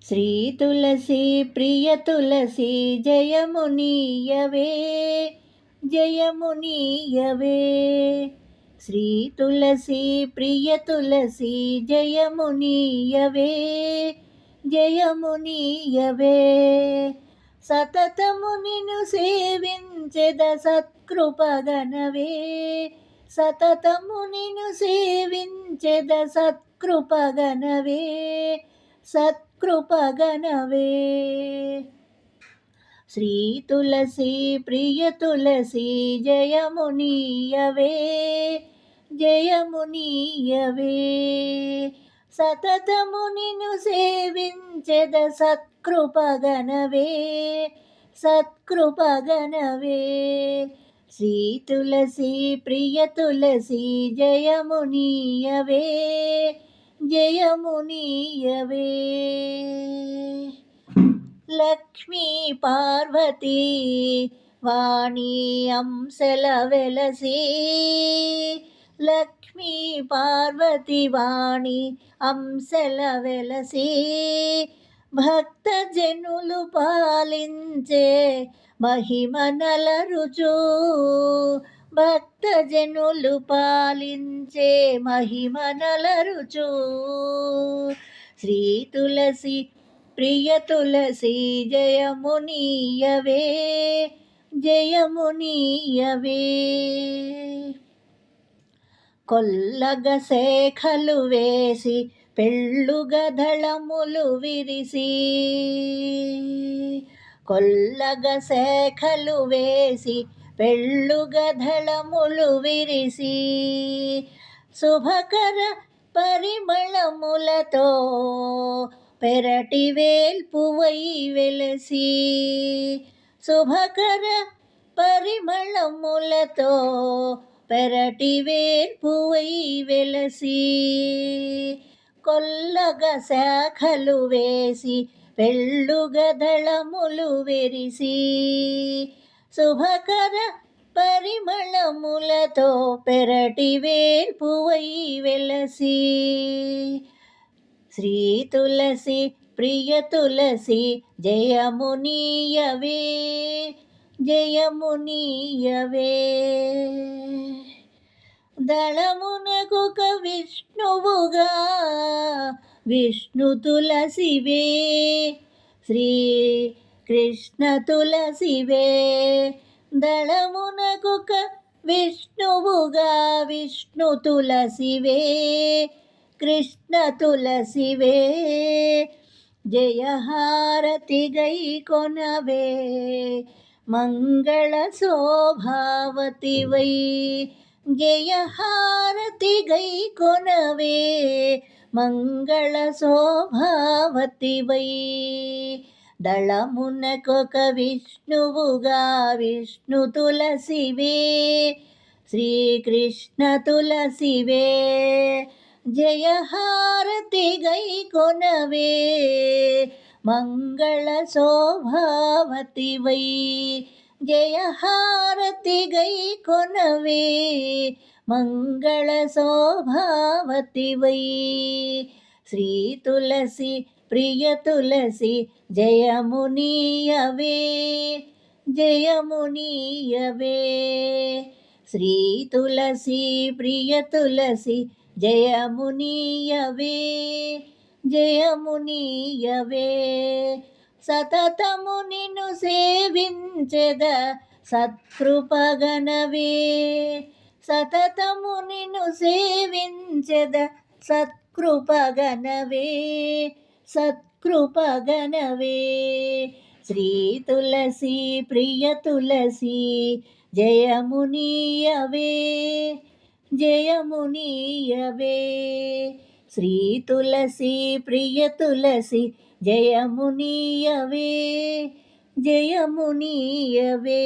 శ్రీ తులసి ప్రియ తులసి జయమునీయవే జయమునీయవే. శ్రీ తులసి ప్రియ తులసి జయమునీయవే జయమునీయవే. సతతము నిన్ను సేవించెద సత్కృపగనవే సతతము నిన్ను సేవించెద సత్కృపగనవే సత్కృపగనవే. శ్రీ తులసి ప్రియ తులసి జయమునీయవే జయమునీయవే. సతతము నిన్ను సేవించెద సత్కృపగనవే సత్కృపగనవే. శ్రీ తులసి ప్రియ తులసి జయమునీయవే జయమునీయవే. లక్ష్మీ పార్వతీ వాణి అంశల వెలసి లక్ష్మీ పార్వతి వాణి అంశల వెలసి భక్త జనులు పాలించే మహిమనలరుచు భక్త జనులు పాలించే మహిమనలరుచు. శ్రీ తులసి ప్రియ తులసి జయమునీయవే జయమునీయవే. కొల్లగ శేఖలు వేసి పెళ్ళుగ దళములు విరిసి కొల్లగ శేఖలు వేసి పెళ్ళుగ దళములు విరిసి శుభకర పరిమళములతో పెరటి వేల్పువై వెలసి శుభకర పరిమళములతో పెరటి వేల్పువై వెలసి కొల్లగ శాఖలు వేసి పెళ్ళుగ దళములు వెరిసి శుభకర పరిమళములతో పెరటి వేల్పువై వెలసి. శ్రీ తులసి ప్రియ తులసి జయమునీయవే జయమునీయవే. దళమునకొక విష్ణువుగా విష్ణు తులసివే శ్రీ కృష్ణ తులసివే. దళమునకొక విష్ణువుగా విష్ణు తులసివే కృష్ణ తులసివే. జయహారతి గై కొనవే మంగళ శోభావతి వై జయహారతి గై కొనవే మంగళ శోభావతి వై. దళమునకొక విష్ణువుగా విష్ణు తులసివే శ్రీకృష్ణ తులసివే. జయహారతి గై కొనవే మంగళ శోభావతి వై జయహారతి గై కొనవే మంగళ శోభావతి వై. శ్రీ తులసి ప్రియ తులసి జయమునీయవే జయమునీయవే. శ్రీ తులసి ప్రియ తులసి జయమునీయవే జయమునీయవే. సతతము నిన్ను సేవించెద సత్కృపగనవే సతతము నిన్ను సేవించెద సత్కృపగనవే సత్కృపగనవే. శ్రీ తులసి ప్రియ తులసి జయమునీయవే జయమునీయవే. శ్రీ తులసి ప్రియ తులసి జయమునీయవే జయమునీయవే.